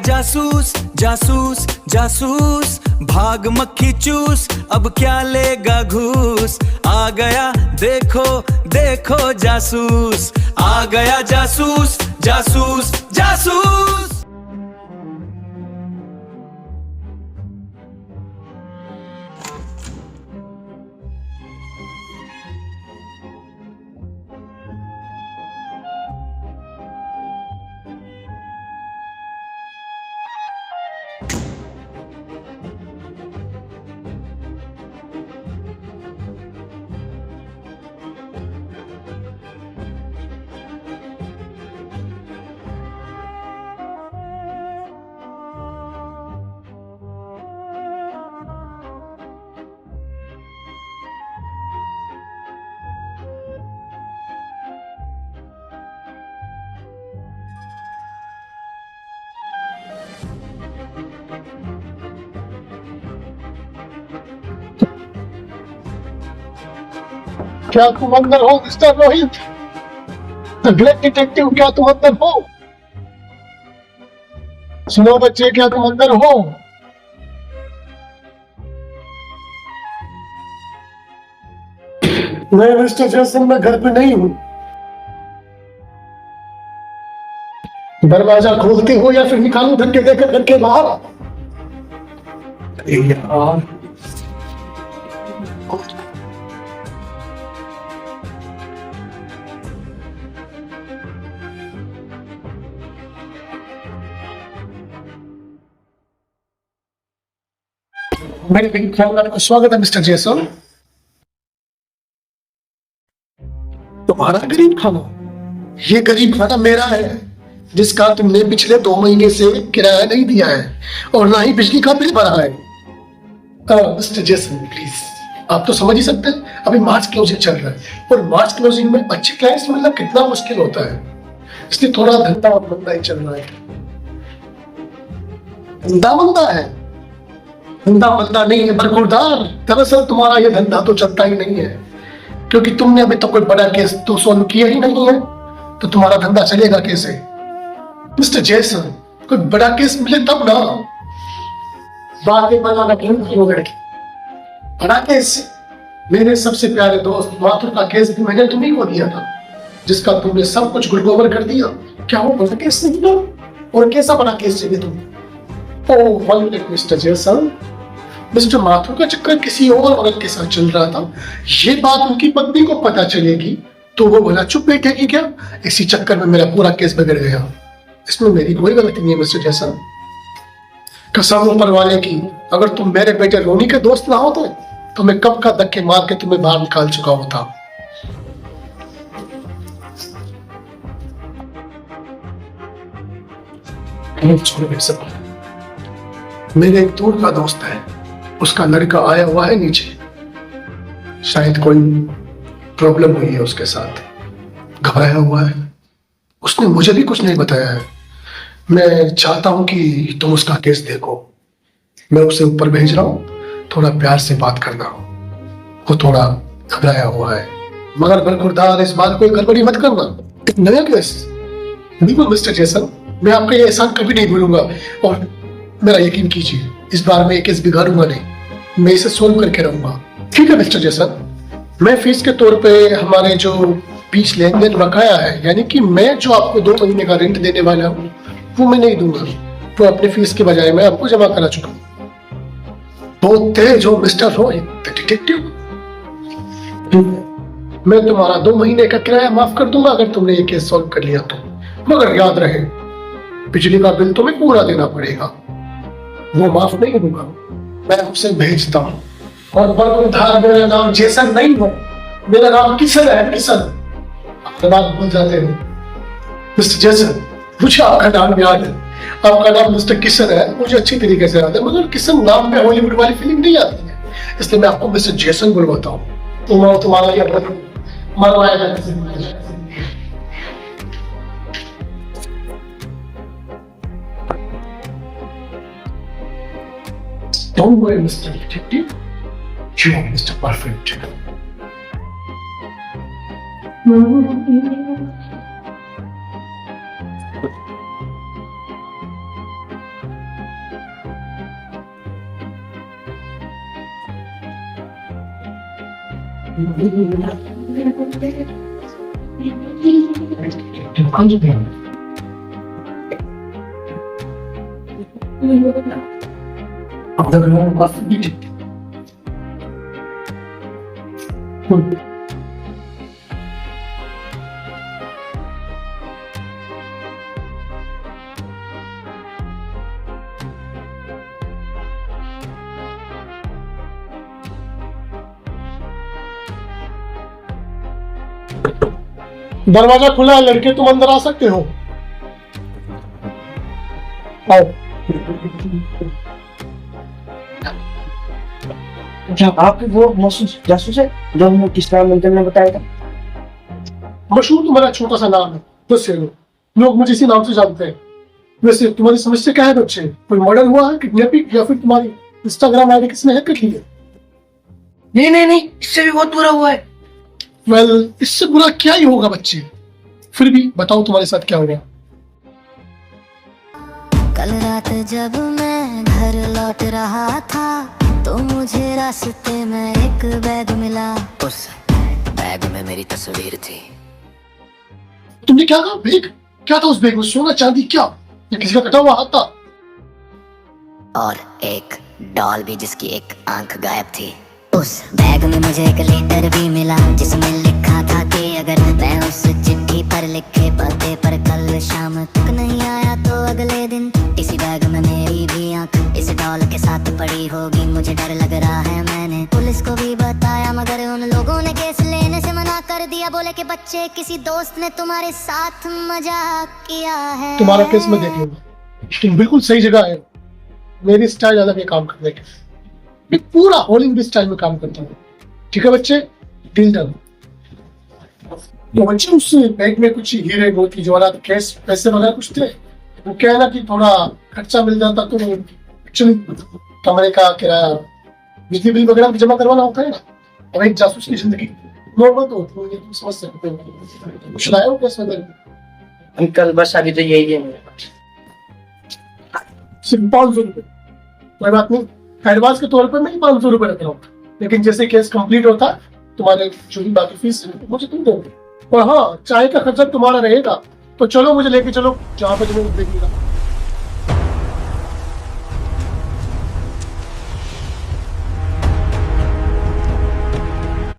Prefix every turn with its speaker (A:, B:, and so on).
A: जासूस जासूस जासूस, भाग मक्खी चूस, अब क्या लेगा घूस। आ गया देखो देखो जासूस, आ गया जासूस जासूस जासूस।
B: क्या तुम अंदर हो mister Rohit? The great detective, क्या तुम अंदर हो? सुनो बच्चे, क्या तुम अंदर हो? नहीं मिस्टर जैसन, मैं घर पे नहीं हूँ। दरवाजा खोलते हो या फिर निकालू धक्के देकर घर के बाहर? यार मेरे करीब खाना का स्वागत है मिस्टर जैसन। तुम्हारा गरीब खाना? ये गरीब खाना मेरा है, जिसका तुमने पिछले 2 महीने से किराया नहीं दिया है और ना ही बिजली का बिल भरा है। मिस्टर जैसन प्लीज, आप तो समझ ही सकते हैं अभी मार्च क्लोजिंग चल रहा है और मार्च क्लोजिंग में अच्छे क्लाइंट्स मिलना कितना मुश्किल होता है, इसलिए थोड़ा धंधा मंदा ही चल रहा है। धंधा मंदा है? धंधा मंदा नहीं है बरखुरदार, दरअसल तुम्हारा ये धंधा तो चलता ही नहीं है, क्योंकि तुमने अभी तक कोई बड़ा केस तो सॉल्व किया ही नहीं है, तो तुम्हारा धंधा चलेगा कैसे? मिस्टर जैसन, कोई बड़ा केस मिले तब ना। बातें बनाना क्यों लड़की? बड़ा केस? मेरे सबसे प्यारे दोस्त माथुर का केस भी मैंने तुम्ही को दिया था, जिसका तुमने सब कुछ गुड़गोबर कर दिया। क्या वो बड़ा केस नहीं था? और कैसा बड़ा केस चाहिए तुम्हें? ओह वन मिनट मिस्टर जैसन, मिस्टर माथुर का चक्कर किसी और औरत के साथ चल रहा था, ये बात उनकी पत्नी को पता चलेगी तो वो भला चुप बैठेगी क्या? इसी चक्कर में मेरा पूरा केस बिगड़ गया। इसमें मेरी कोई गलती नहीं है मिस्टर जैसन। कसम ऊपर वाले की, अगर तुम मेरे बेटे रोनी के दोस्त ना होते तो मैं कब का धक्के मार के तुम्हें बाहर निकाल चुका होता। मेरे एक दूर का दोस्त है, उसका लड़का आया हुआ है नीचे, शायद कोई प्रॉब्लम हुई है उसके साथ, घबराया हुआ है। उसने मुझे भी कुछ नहीं बताया है। मैं चाहता हूं कि तुम उसका केस देखो। मैं उसे ऊपर भेज रहा हूं, थोड़ा प्यार से बात करना। वो थोड़ा घबराया हुआ है, मगर बरखुरदार इस बात कोई गड़बड़ी मत करना। एक नया केस? बिल्कुल मिस्टर जैसन, मैं आपका ये एहसान कभी नहीं भूलूंगा और मेरा यकीन कीजिए, इस बार मैं ये केस बिगाड़ूंगा नहीं, मैं इसे सोल्व करके रहूंगा। ठीक है मिस्टर जैसन, मैं फीस के तौर पे हमारे जो बीच लेन देन बकाया है, यानी कि मैं जो आपको 2 महीने का रेंट देने वाला हूँ वो मैं नहीं दूंगा, वो अपनी फीस के बजाय मैं आपको जमा करा चुका हूँ। बहुत तेज हो मिस्टर रोहित डिटेक्टिव। मैं तुम्हारा 2 महीने का किराया माफ कर दूंगा अगर तुमने ये केस सॉल्व कर लिया तो, मगर याद रहे बिजली का बिल तुम्हें पूरा देना पड़ेगा, वो माफ नहीं दूंगा। मैं उसे भेजता हूँ। और बरखुरदार, मेरा नाम जैसन नहीं है, मेरा नाम किशन है, किशन। बात भूल जाते हो मिस्टर जैसन, मुझे आपका नाम याद है, आपका नाम मिस्टर किशन है, मुझे अच्छी तरीके से याद है, मगर किशन नाम में हॉलीवुड वाली फीलिंग नहीं आती है, इसलिए मैं आपको मिस्टर जैसन बुलवाता हूँ। तुम्हारा ये मरवाएगा। Don't worry, Mr. Detective. You are Mr. Perfect. दरवाजा खुला है, लड़के तुम अंदर आ सकते हो। आओ।
C: अच्छा, आप वो जासूस है जो हमने किस्सा मंदिर में बताया था?
B: मशहूर तुम्हारा छोटा सा नाम है, बस ये लोग मुझे इसी नाम से जानते हैं। वैसे तुम्हारी समस्या क्या है बच्चे? कोई मर्डर हुआ है, किडनैपिंग, या फिर तुम्हारी इंस्टाग्राम आईडी किसने हैक कर ली है?
C: नहीं, इससे भी बहुत बुरा हुआ है।
B: वेल, इससे बुरा क्या ही होगा बच्चे, फिर भी बताओ तुम्हारे साथ क्या हो गया।
D: कल रात जब मैं घर लौट रहा था तो मुझे रास्ते में एक बैग मिला। उस बैग में मेरी तस्वीर थी।
B: तुमने क्या कहा? बैग? क्या था उस बैग में? सोना चांदी क्या, या किसी का कटा हुआ हाथ था?
D: और एक डॉल भी जिसकी एक आंख गायब थी। उस बैग में मुझे एक लेटर भी मिला जिसमें लिखा था कि अगर मैं उस चिट्ठी पर लिखे पते पर कल शाम तक नहीं आया तो अगले दिन इसी बैग में मेरी भी आंख इस डॉल के साथ पड़ी होगी। मुझे डर लग रहा है, मैंने पुलिस को भी बताया मगर उन लोगों ने केस लेने से मना कर दिया। बोले कि बच्चे, किसी दोस्त ने तुम्हारे साथ मजाक किया है।
B: तुम्हारा केस मैं देख लूंगा, तुम बिल्कुल सही जगह है। मेरी स्टाइल अलग है काम करने की, मैं पूरा हॉलीवुड स्टाइल में काम करता हूँ। ठीक है बच्चे, डील डन। तो बच्चे उस बैंक में कुछ हीरे मोती जवाहरात केस पैसे वगैरह कुछ थे। वो क्या है ना कि थोड़ा खर्चा मिल जाता तो एक्चुअली कमरे का किराया, बिजली बिल वगैरह जमा करवाना होता है ना। और एक जासूस की जिंदगी नॉर्मल तो होती है, तुम समझ सकते हो। कुछ लाए हो केस वगैरह?
C: अंकल बस अभी तो यही है मेरे पास।
B: सिर्फ 500 रुपए? कोई बात नहीं, एडवांस के तौर पर मैं 500 रुपए रख रहा हूँ, लेकिन जैसे केस कंप्लीट होता तुम्हारे जो भी बाकी फीस है मुझे तुम दोगे। और हाँ, चाय का खर्चा तुम्हारा रहेगा। तो चलो मुझे लेके चलो जहाँ पे तुम्हें देखेगा।